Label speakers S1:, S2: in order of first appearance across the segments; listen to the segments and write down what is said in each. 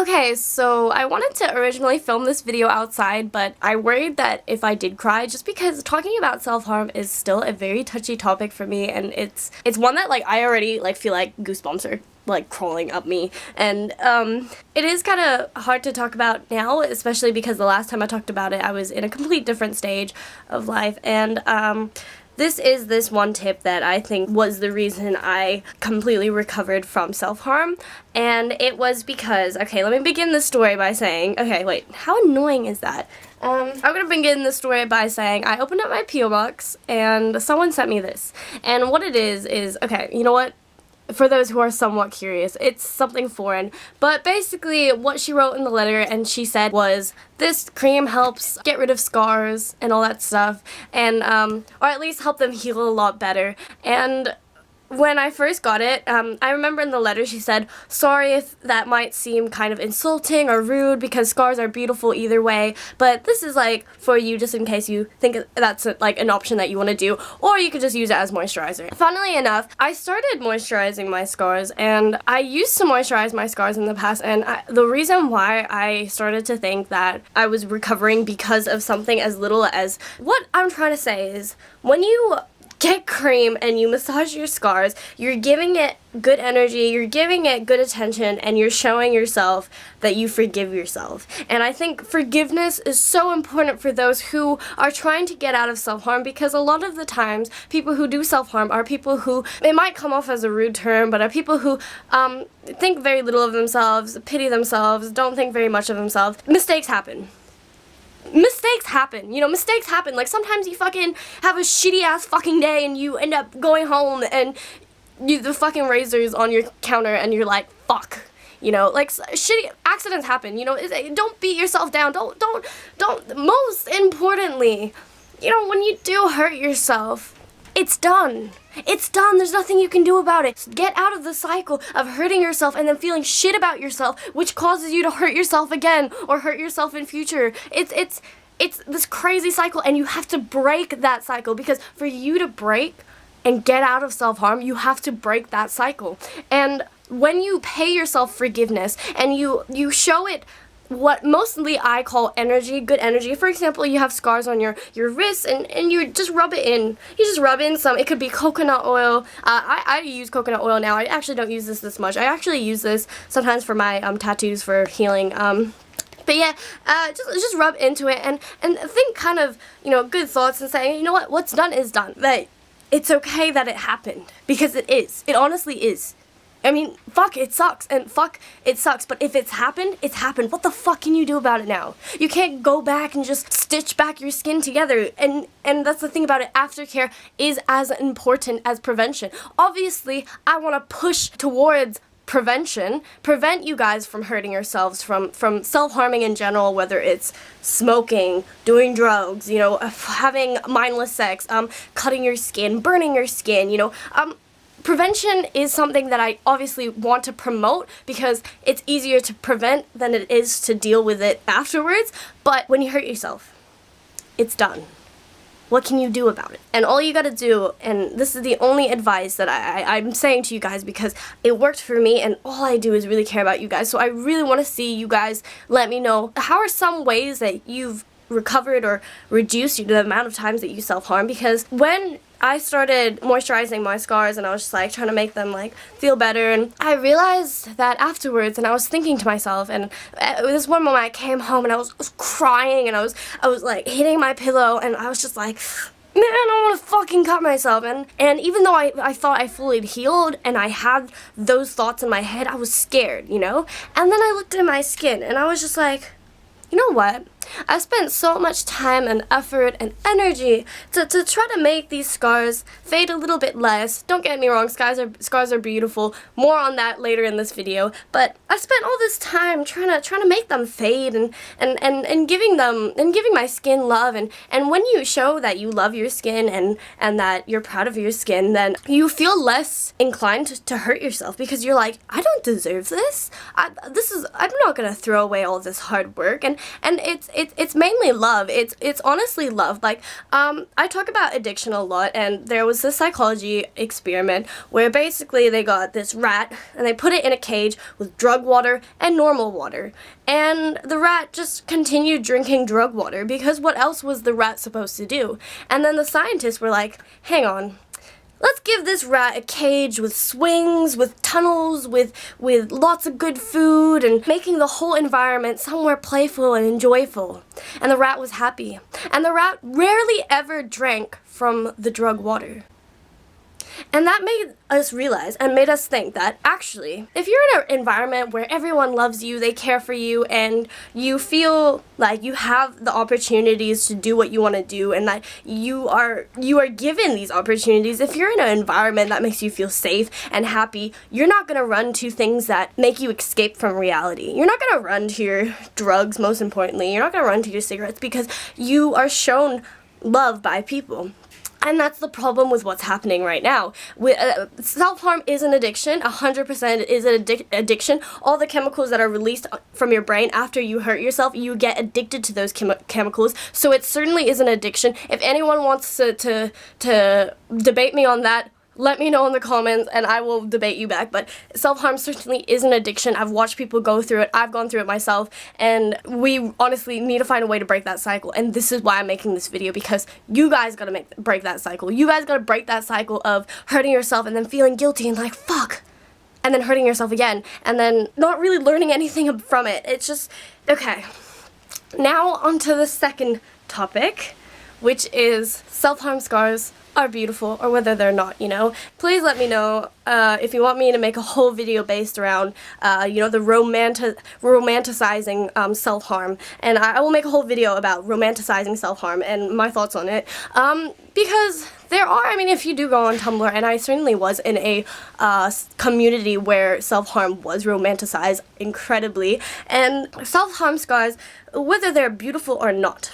S1: Okay, so I wanted to originally film this video outside, but I worried that if I did cry, just because talking about self-harm is still a very touchy topic for me, and it's one that I already feel like goosebumps are crawling up me, and it is kind of hard to talk about now, especially because the last time I talked about it I was in a complete different stage of life, and this is this one tip that I think was the reason I completely recovered from self-harm, and it was because, okay, let me begin the story by saying, okay, wait, how annoying is that? I'm gonna begin the story by saying I opened up my P.O. box and someone sent me this, and what it is, okay, you know what? For those who are somewhat curious, it's something foreign, but basically what she wrote in the letter and she said was, this cream helps get rid of scars and all that stuff, and or at least help them heal a lot better. And when I first got it, I remember in the letter she said, sorry if that might seem kind of insulting or rude because scars are beautiful either way, but this is for you just in case you think that's an option that you want to do, or you could just use it as moisturizer. Funnily enough, I started moisturizing my scars, and I used to moisturize my scars in the past, and the reason why I started to think that I was recovering because of something as little as, what I'm trying to say is, when you get cream and you massage your scars, you're giving it good energy, you're giving it good attention, and you're showing yourself that you forgive yourself. And I think forgiveness is so important for those who are trying to get out of self-harm, because a lot of the times people who do self-harm are people who, it might come off as a rude term, but are people who think very little of themselves, pity themselves, don't think very much of themselves. Mistakes happen. Mistakes happen, mistakes happen. Sometimes you fucking have a shitty ass fucking day and you end up going home and the fucking razor's on your counter and you're like, fuck. Shitty accidents happen, don't beat yourself down. Don't, most importantly, when you do hurt yourself, it's done. It's done. There's nothing you can do about it. Get out of the cycle of hurting yourself and then feeling shit about yourself, which causes you to hurt yourself again or hurt yourself in future. It's this crazy cycle, and you have to break that cycle, because for you to break and get out of self-harm, you have to break that cycle. And when you pay yourself forgiveness and you show it what mostly I call energy, good energy. For example, you have scars on your wrists and you just rub it in. You just rub in some, it could be coconut oil. I use coconut oil now. I actually don't use this much. I actually use this sometimes for my tattoos for healing. But yeah, just rub into it and think kind of, good thoughts and say, you know what, what's done is done. That it's okay that it happened, because it is. It honestly is. I mean, fuck, it sucks, and fuck, it sucks, but if it's happened, it's happened. What the fuck can you do about it now? You can't go back and just stitch back your skin together, and that's the thing about it. Aftercare is as important as prevention. Obviously, I want to push towards prevention, prevent you guys from hurting yourselves, from self-harming in general, whether it's smoking, doing drugs, having mindless sex, cutting your skin, burning your skin, prevention is something that I obviously want to promote, because it's easier to prevent than it is to deal with it afterwards. But when you hurt yourself, it's done. What can you do about it? And all you gotta do, and this is the only advice that I'm saying to you guys, because it worked for me, and all I do is really care about you guys. So I really want to see you guys let me know, how are some ways that you've recovered or reduced the amount of times that you self-harm? Because when I started moisturizing my scars and I was just trying to make them feel better, and I realized that afterwards, and I was thinking to myself, and this one moment I came home and I was crying, and I was hitting my pillow, and I was just like, man, I want to fucking cut myself. And even though I thought I fully healed and I had those thoughts in my head, I was scared, And then I looked at my skin and I was just like, you know what? I spent so much time and effort and energy to try to make these scars fade a little bit less. Don't get me wrong, scars are beautiful. More on that later in this video. But I spent all this time trying to make them fade and giving my skin love. And when you show that you love your skin and that you're proud of your skin, then you feel less inclined to hurt yourself, because you're like, I don't deserve this. I'm not gonna throw away all this hard work. And it's mainly love. It's honestly love. Like, I talk about addiction a lot, and there was this psychology experiment where basically they got this rat and they put it in a cage with drug water and normal water, and the rat just continued drinking drug water because what else was the rat supposed to do? And then the scientists were like, hang on. Let's give this rat a cage with swings, with tunnels, with lots of good food, and making the whole environment somewhere playful and enjoyable. And the rat was happy. And the rat rarely ever drank from the drug water. And that made us realize and made us think that actually, if you're in an environment where everyone loves you, they care for you, and you feel like you have the opportunities to do what you want to do, and that you are given these opportunities, if you're in an environment that makes you feel safe and happy, you're not going to run to things that make you escape from reality. You're not going to run to your drugs, most importantly. You're not going to run to your cigarettes because you are shown love by people. And that's the problem with what's happening right now. Self-harm is an addiction. 100% is an addiction. All the chemicals that are released from your brain after you hurt yourself, you get addicted to those chemicals. So it certainly is an addiction. If anyone wants to debate me on that, let me know in the comments and I will debate you back. But self-harm certainly is an addiction. I've watched people go through it. I've gone through it myself. And we honestly need to find a way to break that cycle. And this is why I'm making this video, because you guys gotta break that cycle. You guys gotta break that cycle of hurting yourself and then feeling guilty and like, fuck. And then hurting yourself again. And then not really learning anything from it. It's just, okay. Now onto the second topic, which is self-harm scars are beautiful, or whether they're not, you know. Please let me know if you want me to make a whole video based around, you know, the romanticizing self-harm, and I will make a whole video about romanticizing self-harm and my thoughts on it, because there are, I mean, if you do go on Tumblr, and I certainly was in a community where self-harm was romanticized incredibly, and self-harm scars, whether they're beautiful or not.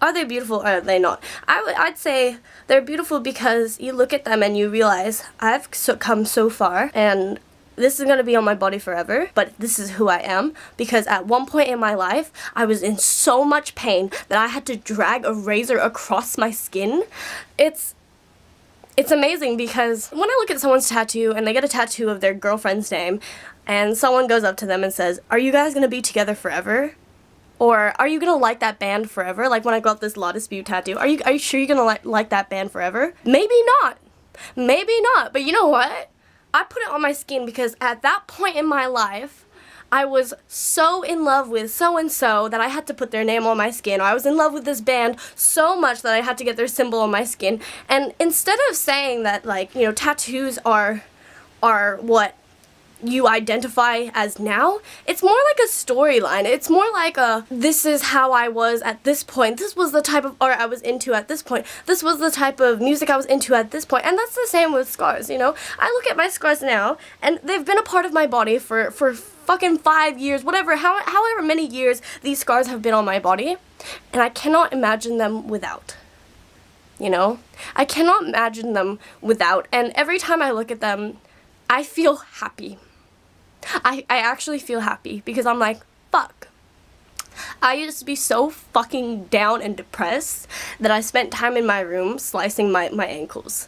S1: Are they beautiful or are they not? I'd say they're beautiful because you look at them and you realize I've come so far and this is going to be on my body forever, but this is who I am, because at one point in my life I was in so much pain that I had to drag a razor across my skin. It's amazing because when I look at someone's tattoo and they get a tattoo of their girlfriend's name and someone goes up to them and says, "Are you guys going to be together forever?" Or, "Are you gonna like that band forever?" Like when I got this Law Dispute tattoo. Are you sure you're gonna like that band forever? Maybe not. Maybe not. But you know what? I put it on my skin because at that point in my life, I was so in love with so-and-so that I had to put their name on my skin. Or I was in love with this band so much that I had to get their symbol on my skin. And instead of saying that, like, you know, tattoos are what you identify as now, it's more like a storyline. It's more like this is how I was at this point. This was the type of art I was into at this point. This was the type of music I was into at this point. And that's the same with scars, you know? I look at my scars now, and they've been a part of my body for fucking 5 years, whatever, however many years these scars have been on my body, and I cannot imagine them without. You know? I cannot imagine them without, and every time I look at them, I feel happy. I actually feel happy because I'm like, fuck. I used to be so fucking down and depressed that I spent time in my room slicing my ankles.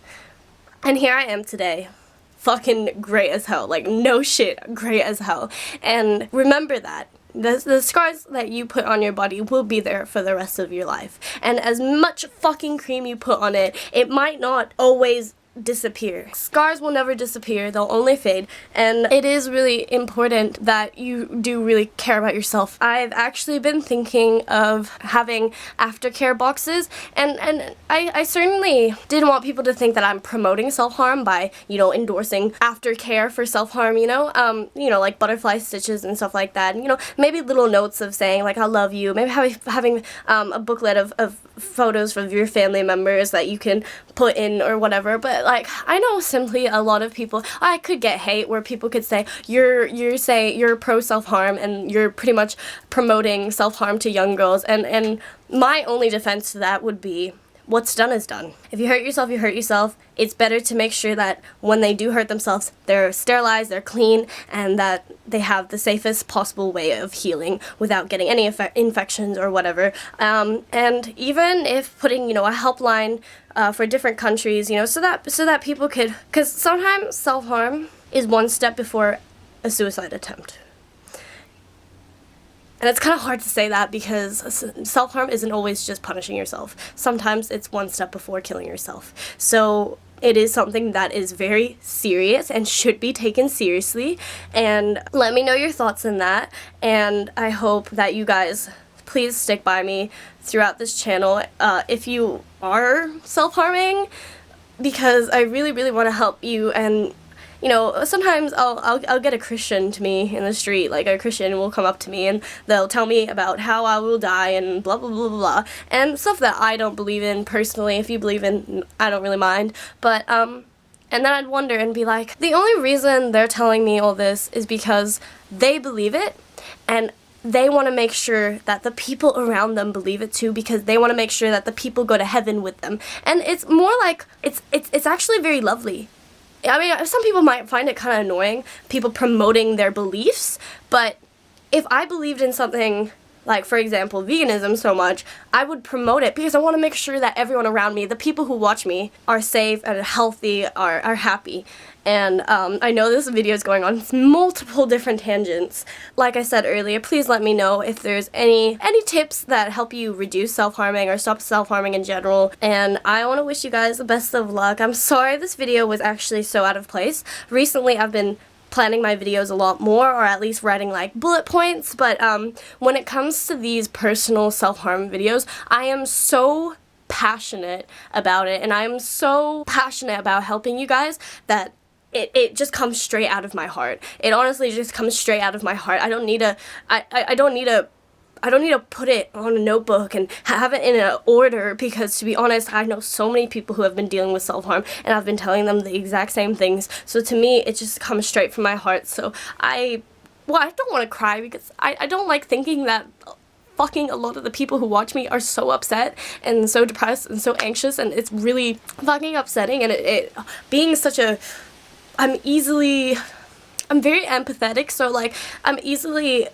S1: And here I am today, fucking great as hell. Like, no shit, great as hell. And remember that. The scars that you put on your body will be there for the rest of your life. And as much fucking cream you put on it, it might not always disappear. Scars will never disappear, they'll only fade, and it is really important that you do really care about yourself. I've actually been thinking of having aftercare boxes, and I certainly didn't want people to think that I'm promoting self-harm by, you know, endorsing aftercare for self-harm, you know, like butterfly stitches and stuff like that, and, you know, maybe little notes of saying, like, I love you, maybe having a booklet of photos of your family members that you can put in or whatever. But like, I know simply a lot of people, I could get hate where people could say you're pro self-harm and you're pretty much promoting self-harm to young girls, and my only defense to that would be, what's done is done. If you hurt yourself, you hurt yourself. It's better to make sure that when they do hurt themselves, they're sterilized, they're clean, and that they have the safest possible way of healing without getting any infections or whatever. And even if putting, you know, a helpline for different countries, you know, so that people could, because sometimes self-harm is one step before a suicide attempt. And it's kind of hard to say that because self-harm isn't always just punishing yourself. Sometimes it's one step before killing yourself. So it is something that is very serious and should be taken seriously. And let me know your thoughts on that. And I hope that you guys please stick by me throughout this channel if you are self-harming, because I really, really want to help you. And you know, sometimes I'll get a Christian to me in the street, like a Christian will come up to me and they'll tell me about how I will die and blah blah blah blah blah, and stuff that I don't believe in personally. If you believe in, I don't really mind, but and then I'd wonder and be like, the only reason they're telling me all this is because they believe it, and they want to make sure that the people around them believe it too, because they want to make sure that the people go to heaven with them. And it's more like, it's actually very lovely. I mean, some people might find it kind of annoying, people promoting their beliefs, but if I believed in something like, for example, veganism so much, I would promote it because I want to make sure that everyone around me, the people who watch me, are safe and healthy, are happy. And I know this video is going on multiple different tangents. Like I said earlier, please let me know if there's any tips that help you reduce self-harming or stop self-harming in general. And I want to wish you guys the best of luck. I'm sorry this video was actually so out of place. Recently I've been planning my videos a lot more, or at least writing like bullet points, but when it comes to these personal self-harm videos, I am so passionate about it, and I am so passionate about helping you guys that it just comes straight out of my heart. It honestly just comes straight out of my heart. I don't need to put it on a notebook and have it in an order, because to be honest, I know so many people who have been dealing with self-harm and I've been telling them the exact same things. So to me, it just comes straight from my heart. So I don't want to cry because I don't like thinking that fucking a lot of the people who watch me are so upset and so depressed and so anxious, and it's really fucking upsetting. And it being such a, I'm very empathetic, so like I'm easily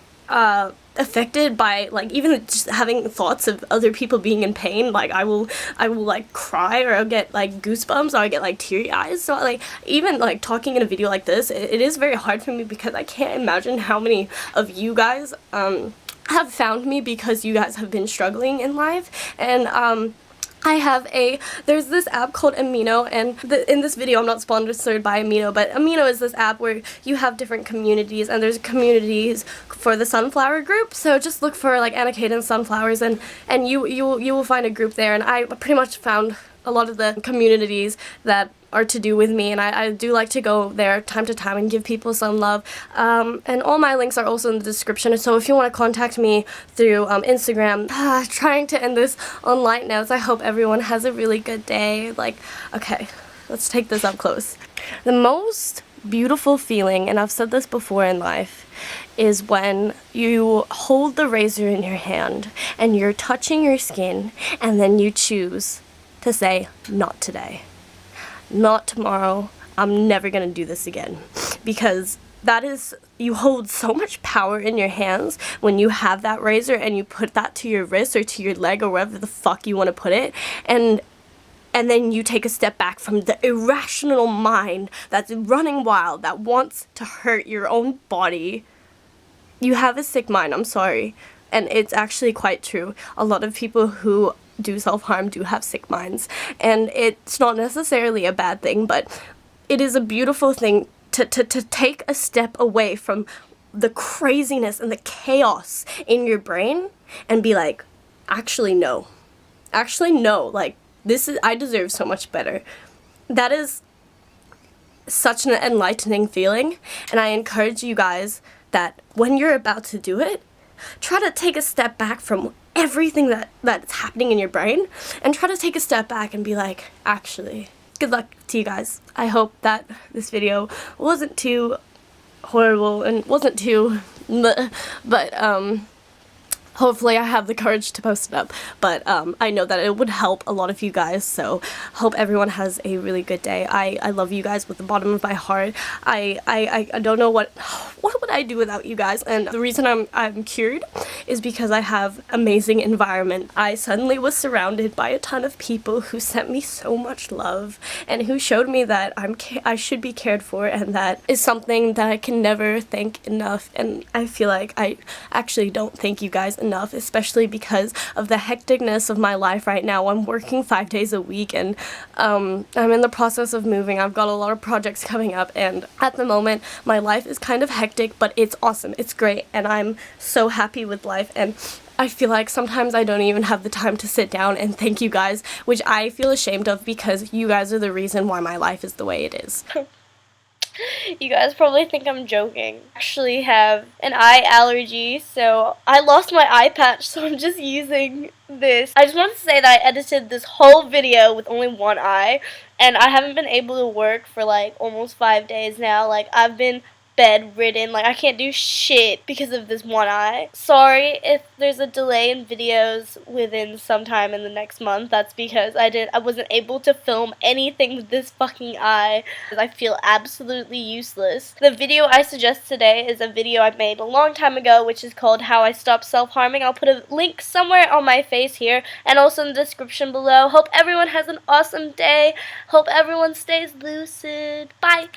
S1: affected by like even just having thoughts of other people being in pain. Like I will like cry, or I'll get like goosebumps, or I'll get like teary eyes. So like even like talking in a video like this, it is very hard for me because I can't imagine how many of you guys have found me because you guys have been struggling in life. And there's this app called Amino, and in this video I'm not sponsored by Amino, but Amino is this app where you have different communities, and there's communities for the sunflower group. So just look for like Cadence sunflowers, and you will find a group there. And I pretty much found a lot of the communities that are to do with me, and I do like to go there time to time and give people some love. And all my links are also in the description, so if you want to contact me through Instagram. Trying to end this on light notes. I hope everyone has a really good day. Like, okay, let's take this up close. The most beautiful feeling, and I've said this before in life, is when you hold the razor in your hand and you're touching your skin, and then you choose to say, not today. Not tomorrow. I'm never gonna do this again. Because that is, you hold so much power in your hands when you have that razor and you put that to your wrist or to your leg or wherever the fuck you want to put it, and then you take a step back from the irrational mind that's running wild, that wants to hurt your own body. You have a sick mind, I'm sorry. And it's actually quite true. A lot of people who do self-harm do have sick minds, and it's not necessarily a bad thing, but it is a beautiful thing to take a step away from the craziness and the chaos in your brain and be like, actually no, like I deserve so much better. That is such an enlightening feeling, and I encourage you guys that when you're about to do it, try to take a step back from everything that's happening in your brain, and try to take a step back and be like, actually, good luck to you guys. I hope that this video wasn't too horrible and wasn't too but hopefully I have the courage to post it up, but I know that it would help a lot of you guys, so hope everyone has a really good day. I love you guys with the bottom of my heart. I don't know what would I do without you guys, and the reason I'm cured is because I have amazing environment. I suddenly was surrounded by a ton of people who sent me so much love and who showed me that I should be cared for, and that is something that I can never thank enough. And I feel like I actually don't thank you guys enough, especially because of the hecticness of my life right now. I'm working 5 days a week, and I'm in the process of moving. I've got a lot of projects coming up, and at the moment my life is kind of hectic, but it's awesome, it's great, and I'm so happy with life. And I feel like sometimes I don't even have the time to sit down and thank you guys, which I feel ashamed of because you guys are the reason why my life is the way it is.
S2: You guys probably think I'm joking. I actually have an eye allergy, so I lost my eye patch, so I'm just using this. I just wanted to say that I edited this whole video with only one eye, and I haven't been able to work for like almost 5 days now. Like, I've been bedridden, like I can't do shit because of this one eye. Sorry if there's a delay in videos within some time in the next month. That's because I wasn't able to film anything with this fucking eye. I feel absolutely useless. The video I suggest today is a video I made a long time ago, which is called How I Stopped Self-Harming. I'll put a link somewhere on my face here and also in the description below. Hope everyone has an awesome day. Hope everyone stays lucid. Bye.